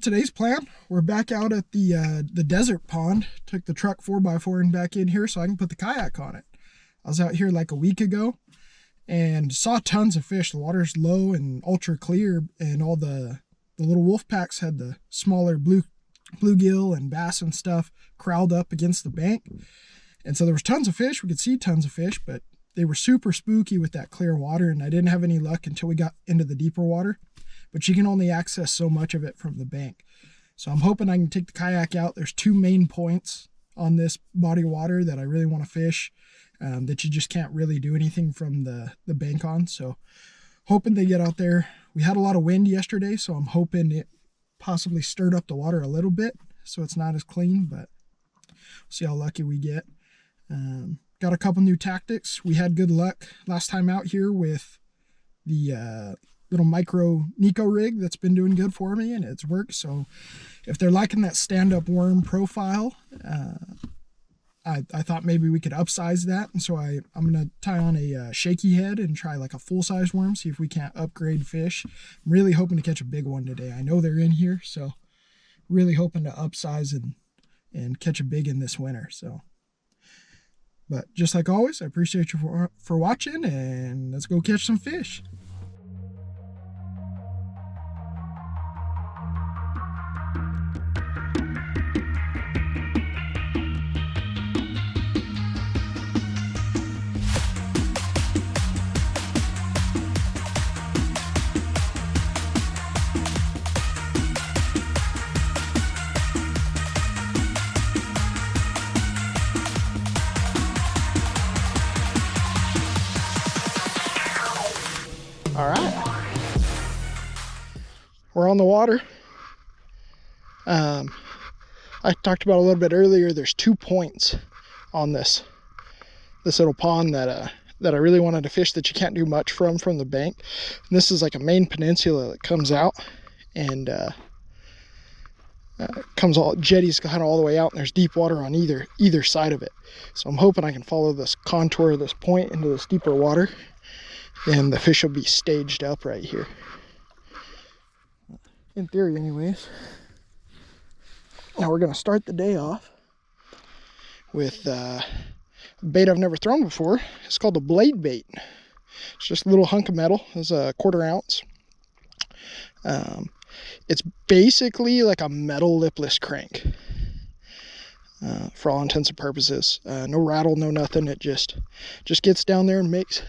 today's plan, we're back out at the desert pond. Took the truck 4x4 and back in here so I can put the kayak on it. I was out here like a week ago and saw tons of fish. The water's low and ultra clear, and all the little wolf packs had the smaller bluegill and bass and stuff crowded up against the bank. And so there was tons of fish. We could see tons of fish, but they were super spooky with that clear water, and I didn't have any luck until we got into the deeper water. But you can only access so much of it from the bank. So I'm hoping I can take the kayak out. There's two main points on this body of water that I really want to fish, that you just can't really do anything from the bank on. So hoping to get out there. We had a lot of wind yesterday, so I'm hoping it possibly stirred up the water a little bit so it's not as clean, but we'll see how lucky we get. Got a couple new tactics. We had good luck last time out here with the little micro Nico rig that's been doing good for me, and it's worked. So if they're liking that stand-up worm profile, I thought maybe we could upsize that. And so I'm gonna tie on a Shaky head and try like a full-size worm, see if we can't upgrade fish. I'm really hoping to catch a big one today. I know they're in here, so really hoping to upsize and catch a big in this winter. So, but just like always, I appreciate you for watching, and let's go catch some fish. All right, we're on the water. I talked about a little bit earlier, there's 2 points on this little pond that I really wanted to fish that you can't do much from the bank. And this is like a main peninsula that comes out and jetties kind of all the way out, and there's deep water on either side of it. So I'm hoping I can follow this contour of this point into this deeper water, and the fish will be staged up right here. In theory anyways. Now we're going to start the day off with bait I've never thrown before. It's called a blade bait. It's just a little hunk of metal. It's a 1/4 ounce. It's basically like a metal lipless crank. For all intents and purposes. No rattle, no nothing. It just gets down there and makes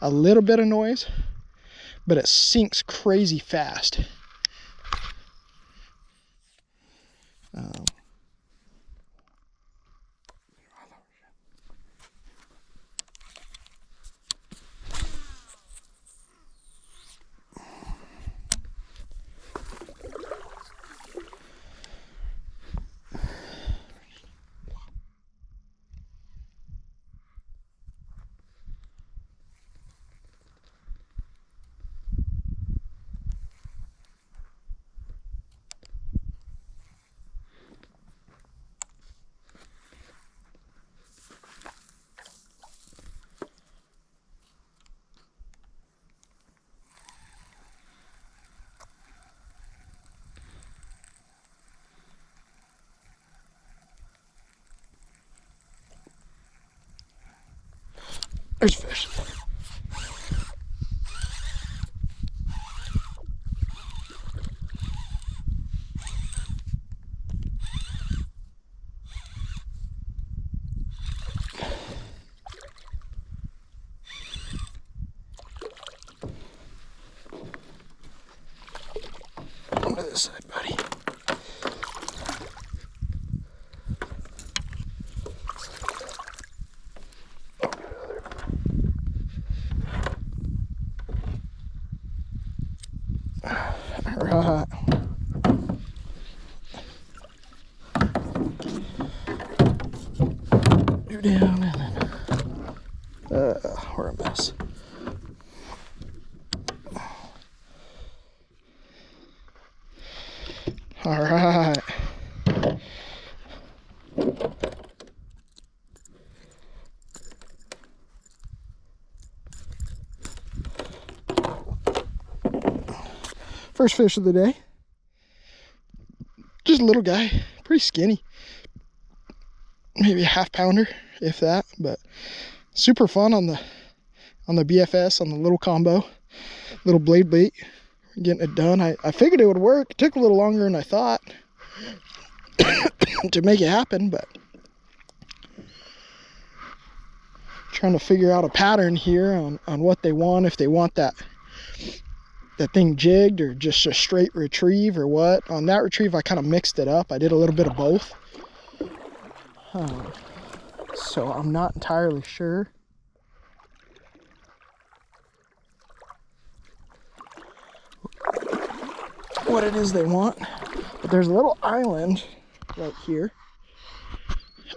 a little bit of noise, but it sinks crazy fast. There's fish. Come to this side, buddy. Alright. You're down and then we're a mess. Alright. First fish of the day. a little guy, pretty skinny. Maybe a half pounder, if that, but super fun on the BFS, on the little combo, little blade bait. Getting it done. I figured it would work. It took a little longer than I thought to make it happen, but trying to figure out a pattern here on what they want, if they want that thing jigged or just a straight retrieve or what. On that retrieve I kind of mixed it up. I did a little bit of both. So I'm not entirely sure. What it is they want, but there's a little island right here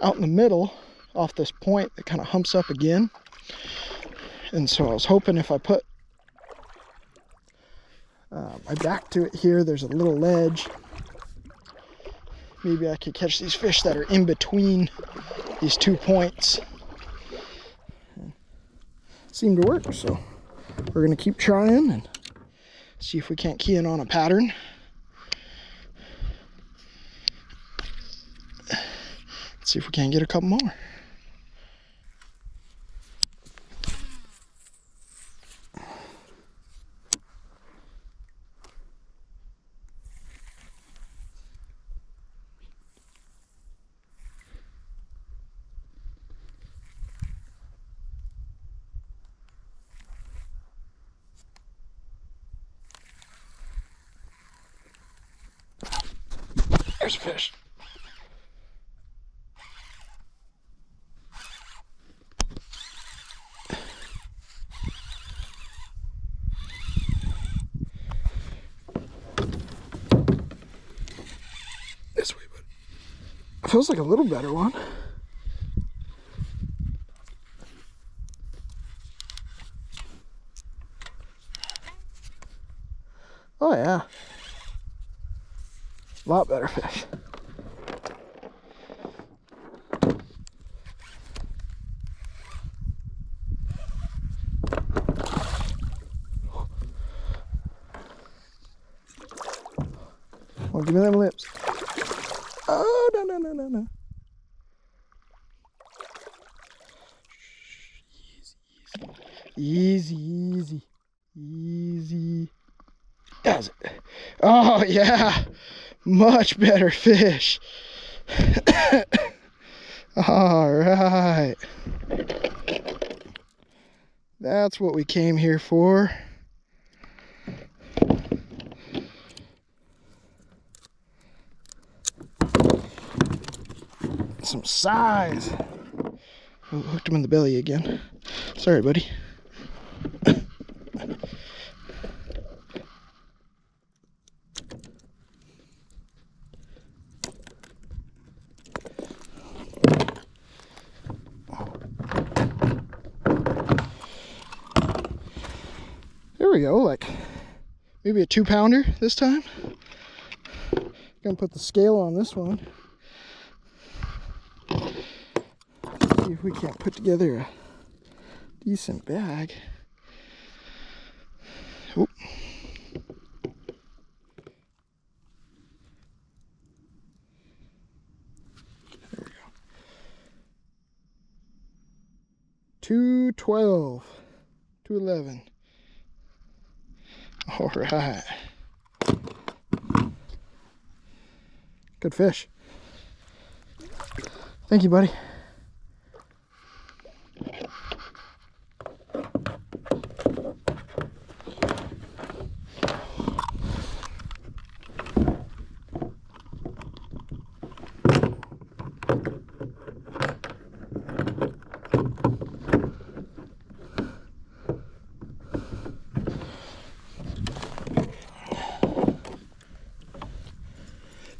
out in the middle off this point that kind of humps up again, and so I was hoping if I put my back to it here, there's a little ledge, maybe I could catch these fish that are in between these 2 points. Seemed to work, so we're gonna keep trying and see if we can't key in on a pattern. See if we can't get a couple more. There's a fish. This way, buddy. Feels like a little better one. Oh yeah. A lot better fish. Well, give me them lips. Oh, no. Easy. Does it? Oh, yeah. Much better fish. All right. That's what we came here for. Some size. Oh, hooked him in the belly again. Sorry, buddy. There we go, like maybe a 2-pounder this time. Gonna put the scale on this one. See if we can't put together a decent bag. Oop. There we go. 212, 211. All right. Good fish. Thank you, buddy.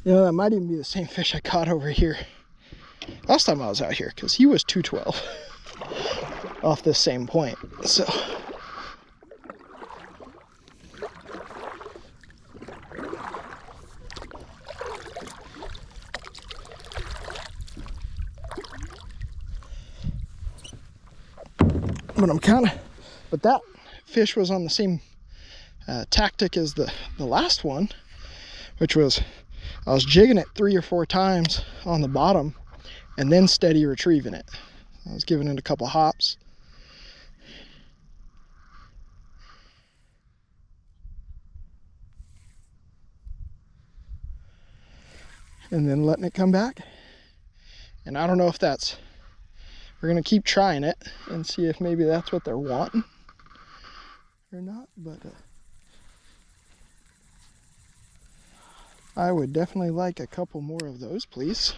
You know, that might even be the same fish I caught over here last time I was out here, because he was 212 off this same point. So but but that fish was on the same tactic as the last one, which was I was jigging it 3 or 4 times on the bottom and then steady retrieving it. I was giving it a couple hops. And then letting it come back. And I don't know if that's, we're gonna keep trying it and see if maybe that's what they're wanting or not, but I would definitely like a couple more of those, please.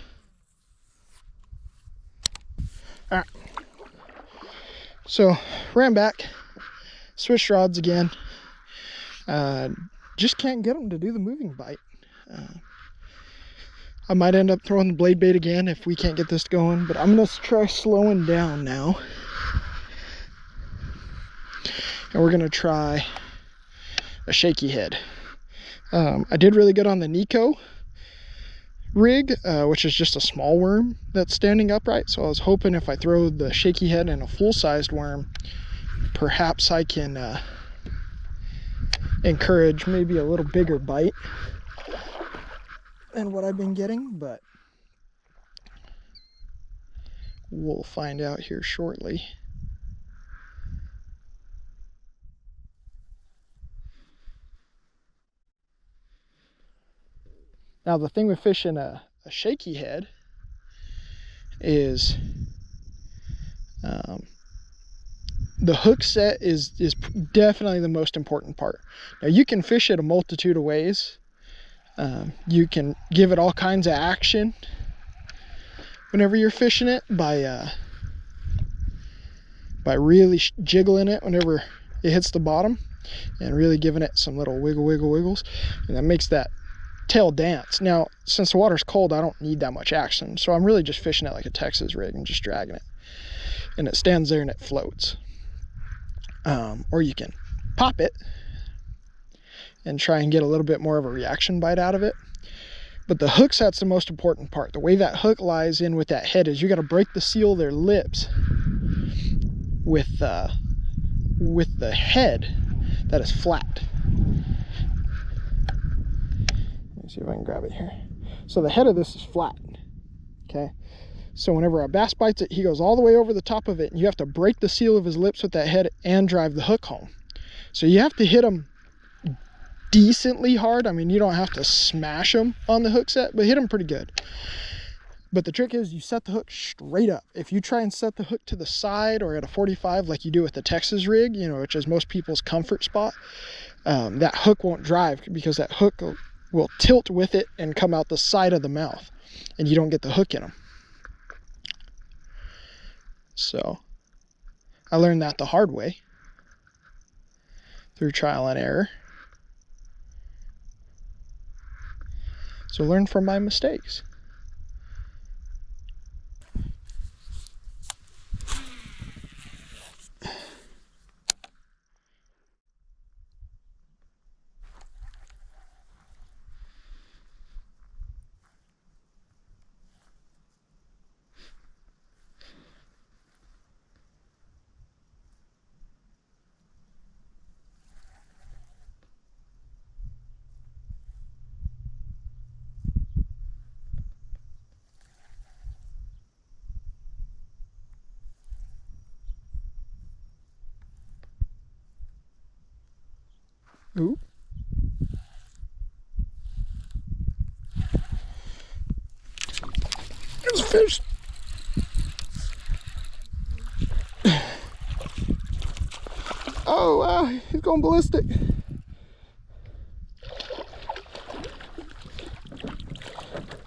All right, so ran back, switched rods again. Just can't get them to do the moving bite. I might end up throwing the blade bait again if we can't get this going, but I'm gonna try slowing down now. And we're gonna try a shaky head. I did really good on the Nico rig, which is just a small worm that's standing upright. So I was hoping if I throw the shaky head and a full-sized worm, perhaps I can encourage maybe a little bigger bite than what I've been getting, but we'll find out here shortly. Now the thing with fishing a shaky head is the hook set is definitely the most important part. Now you can fish it a multitude of ways. You can give it all kinds of action whenever you're fishing it by really jiggling it whenever it hits the bottom and really giving it some little wiggles, and that makes that tail dance. Now since the water's cold, I don't need that much action, so I'm really just fishing it like a Texas rig and just dragging it, and it stands there and it floats. Or you can pop it and try and get a little bit more of a reaction bite out of it. But the hook set's the most important part. The way that hook lies in with that head is you got to break the seal of their lips with the head that is flat. Let me see if I can grab it here. So the head of this is flat, okay? So whenever a bass bites it, he goes all the way over the top of it, and you have to break the seal of his lips with that head and drive the hook home. So you have to hit him decently hard. I mean, you don't have to smash him on the hook set, but hit him pretty good. But the trick is you set the hook straight up. If you try and set the hook to the side or at a 45 like you do with the Texas rig, you know, which is most people's comfort spot, that hook won't drive because that hook will tilt with it and come out the side of the mouth, and you don't get the hook in them. So I learned that the hard way through trial and error. So learn from my mistakes. Ooh. There's a fish. Oh, wow, he's going ballistic.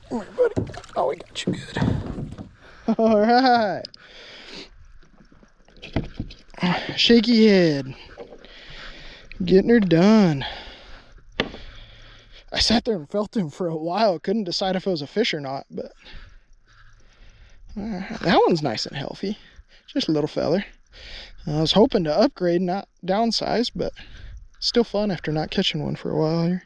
Come here, buddy. Oh, we got you good. All right. Shaky head. Getting her done. I sat there and felt him for a while. Couldn't decide if it was a fish or not, but that one's nice and healthy. Just a little feather. I was hoping to upgrade, not downsize, but still fun after not catching one for a while here.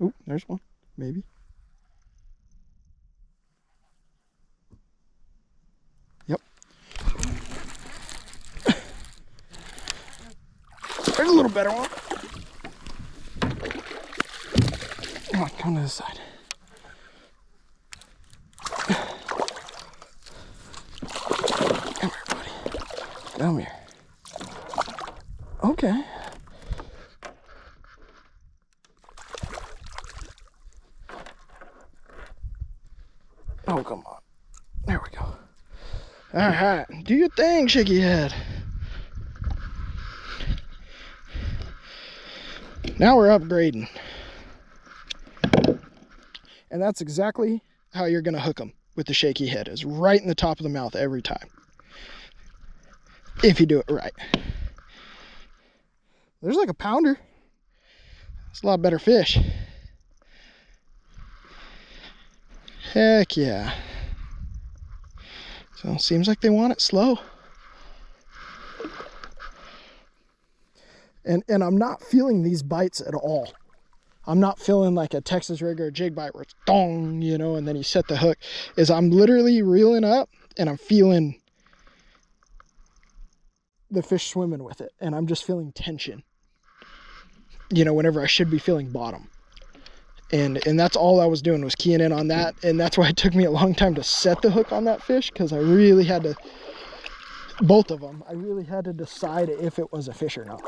Oh, there's one, maybe. Yep. There's a little better one. Come on, come to this side. Come here, buddy. Come here. Okay. Oh, come on. There we go. All right. Do your thing, Shaky Head. Now we're upgrading. And that's exactly how you're going to hook them with the Shaky Head, is right in the top of the mouth every time. If you do it right. There's like a pounder. It's a lot better fish. Heck yeah. So seems like they want it slow. And I'm not feeling these bites at all. I'm not feeling like a Texas rig or a jig bite where it's dong, you know, and then you set the hook. I'm literally reeling up and I'm feeling the fish swimming with it. And I'm just feeling tension, you know, whenever I should be feeling bottom. And that's all I was doing, was keying in on that. And that's why it took me a long time to set the hook on that fish, because I really had to, both of them, I really had to decide if it was a fish or not.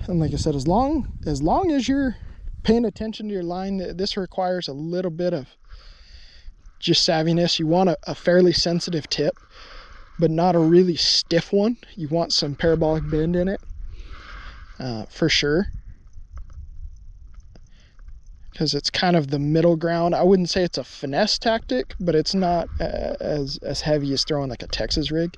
And like I said, as long as you're paying attention to your line, this requires a little bit of just savviness. You want a fairly sensitive tip, but not a really stiff one. You want some parabolic bend in it, for sure. Because it's kind of the middle ground. I wouldn't say it's a finesse tactic, but it's not as heavy as throwing like a Texas rig.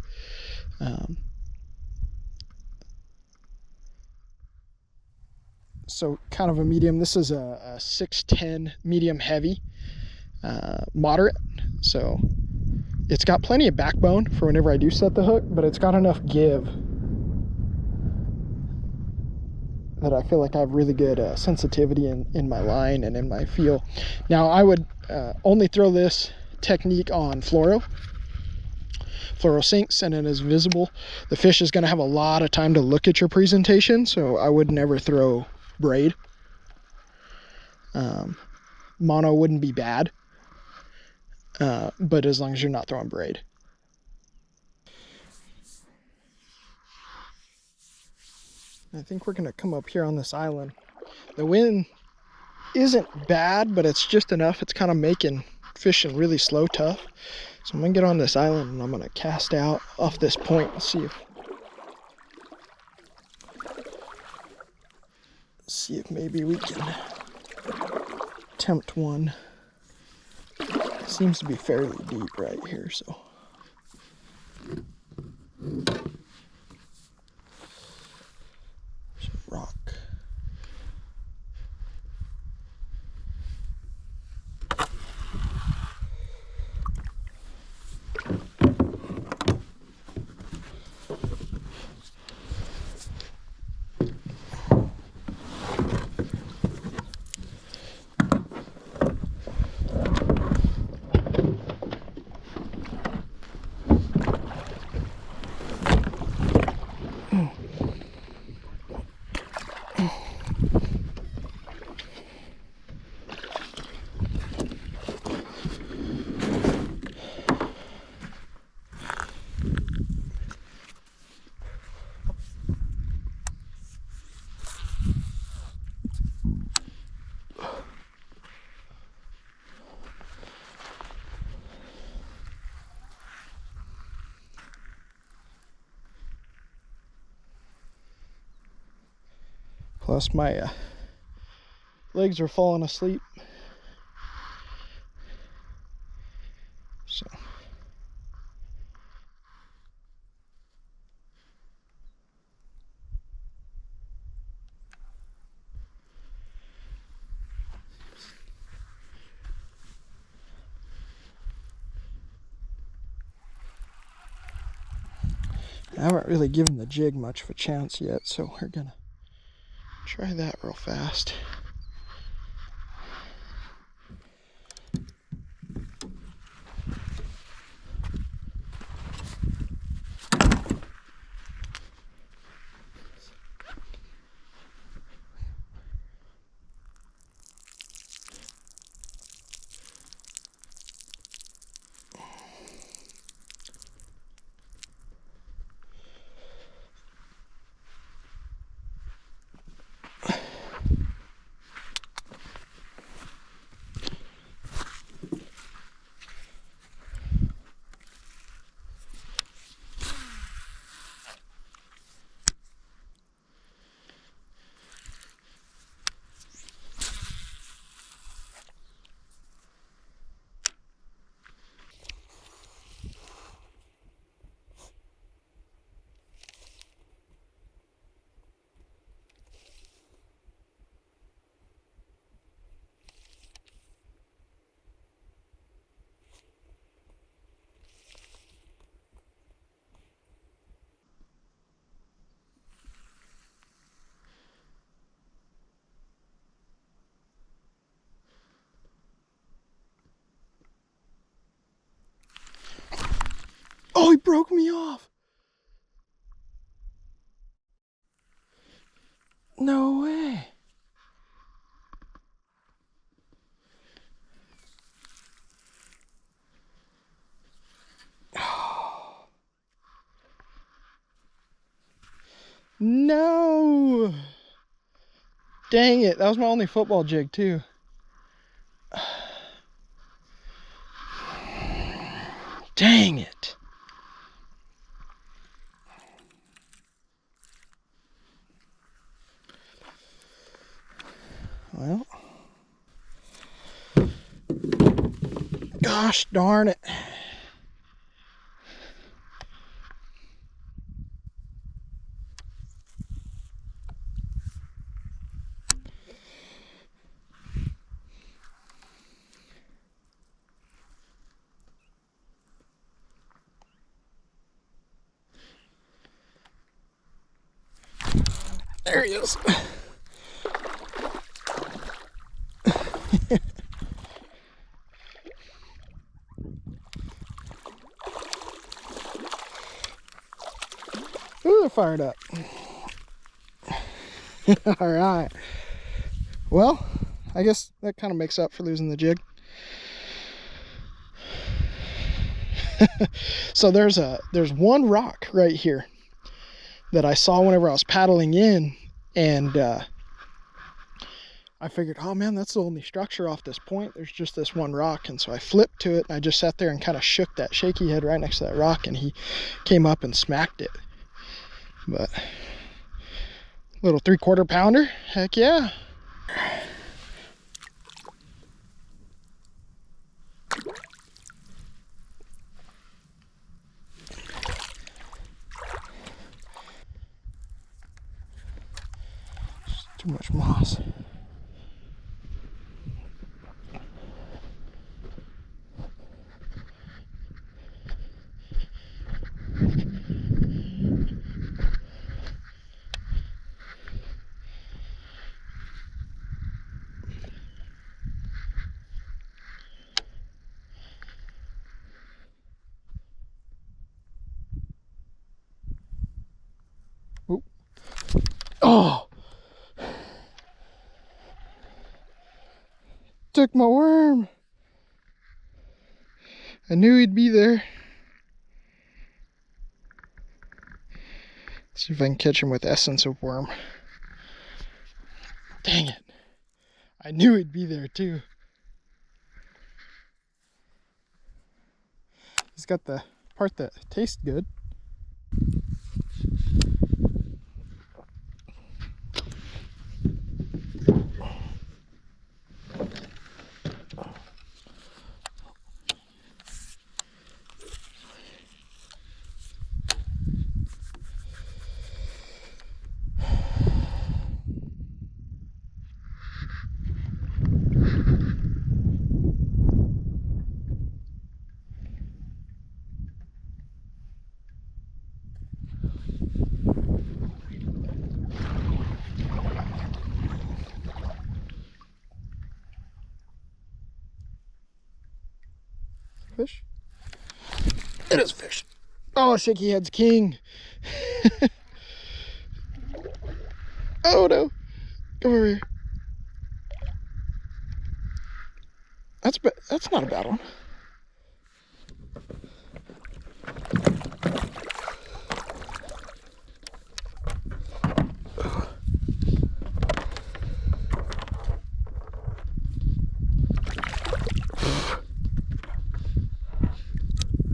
So kind of a medium. This is a 610 medium heavy, moderate. So it's got plenty of backbone for whenever I do set the hook, but it's got enough give that I feel like I have really good sensitivity in my line and in my feel. Now I would only throw this technique on fluoro sinks, and it is visible. The fish is going to have a lot of time to look at your presentation, so I would never throw braid. Mono wouldn't be bad, but as long as you're not throwing braid. I think we're gonna come up here on this island. The wind isn't bad, but it's just enough. It's kind of making fishing really slow tough. So I'm gonna get on this island and I'm gonna cast out off this point and see if maybe we can attempt one. It seems to be fairly deep right here, so. Rock. Plus my legs are falling asleep. So. I haven't really given the jig much of a chance yet, so we're gonna try that real fast. Oh, he broke me off. No way. No. Dang it. That was my only football jig too. Dang it. Well, gosh darn it. There he is. Ooh, they're fired up. All right. Well, I guess that kind of makes up for losing the jig. So there's one rock right here that I saw whenever I was paddling in, and I figured, oh man, that's the only structure off this point. There's just this one rock. And so I flipped to it, and I just sat there and kind of shook that shaky head right next to that rock, and he came up and smacked it. But little 3/4 pounder, heck yeah. Too much moss. Oop. Oh! Took my worm. I knew he'd be there. See if I can catch him with essence of worm. Dang it. I knew he'd be there too. He's got the part that tastes good. fish? It is a fish. Oh, shaky head's king. Oh no. Come over here. That's not a bad one.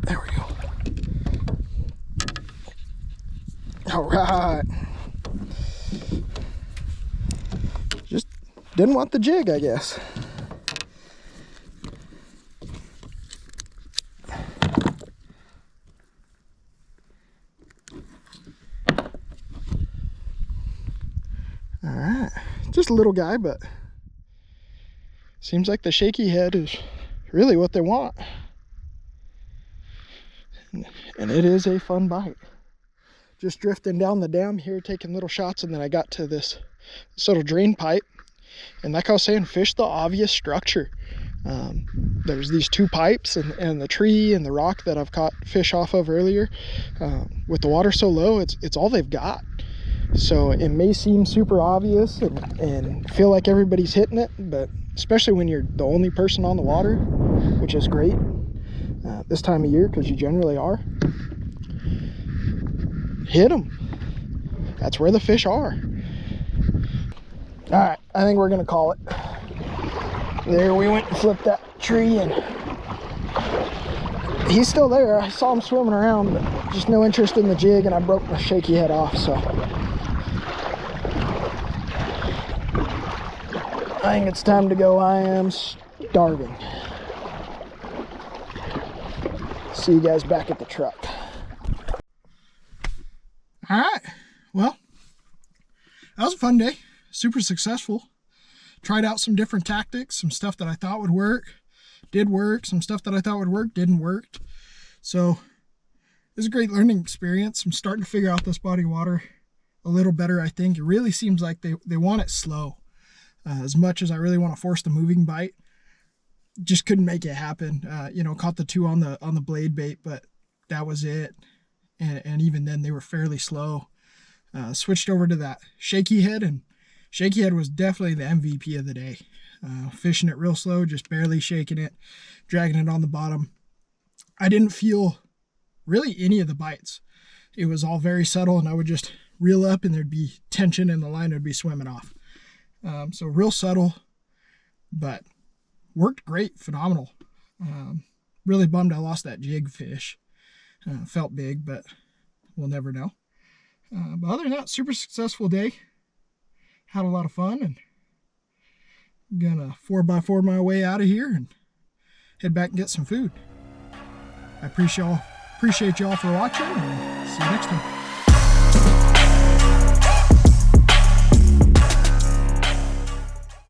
There we go. All right. Just didn't want the jig, I guess. All right, just a little guy, but seems like the shaky head is really what they want. And it is a fun bite. Just drifting down the dam here, taking little shots, and then I got to this little drain pipe. And like I was saying, fish the obvious structure. There's these two pipes and the tree and the rock that I've caught fish off of earlier. With the water so low, it's all they've got. So it may seem super obvious and feel like everybody's hitting it, but especially when you're the only person on the water, which is great this time of year, because you generally are. Hit them. That's where the fish are. All right, I think we're gonna call it. There we went and flipped that tree, and he's still there. I saw him swimming around, but just no interest in the jig, and I broke my shaky head off, so I think it's time to go. I am starving. See you guys back at the truck. All right, well, that was a fun day. Super successful. Tried out some different tactics, some stuff that I thought would work, did work, some stuff that I thought would work, didn't work. So it was a great learning experience. I'm starting to figure out this body of water a little better, I think. It really seems like they want it slow. As much as I really want to force the moving bite, just couldn't make it happen. You know, caught the two on the blade bait, but that was it. And even then they were fairly slow. Switched over to that shaky head, and shaky head was definitely the MVP of the day. Fishing it real slow, just barely shaking it, dragging it on the bottom. I didn't feel really any of the bites. It was all very subtle, and I would just reel up and there'd be tension and the line would be swimming off. So real subtle, but worked great, phenomenal. Really bummed I lost that jig fish. Felt big, but we'll never know. But other than that, super successful day. Had a lot of fun, and I'm gonna 4x4 my way out of here and head back and get some food. I appreciate y'all for watching, and see you next time.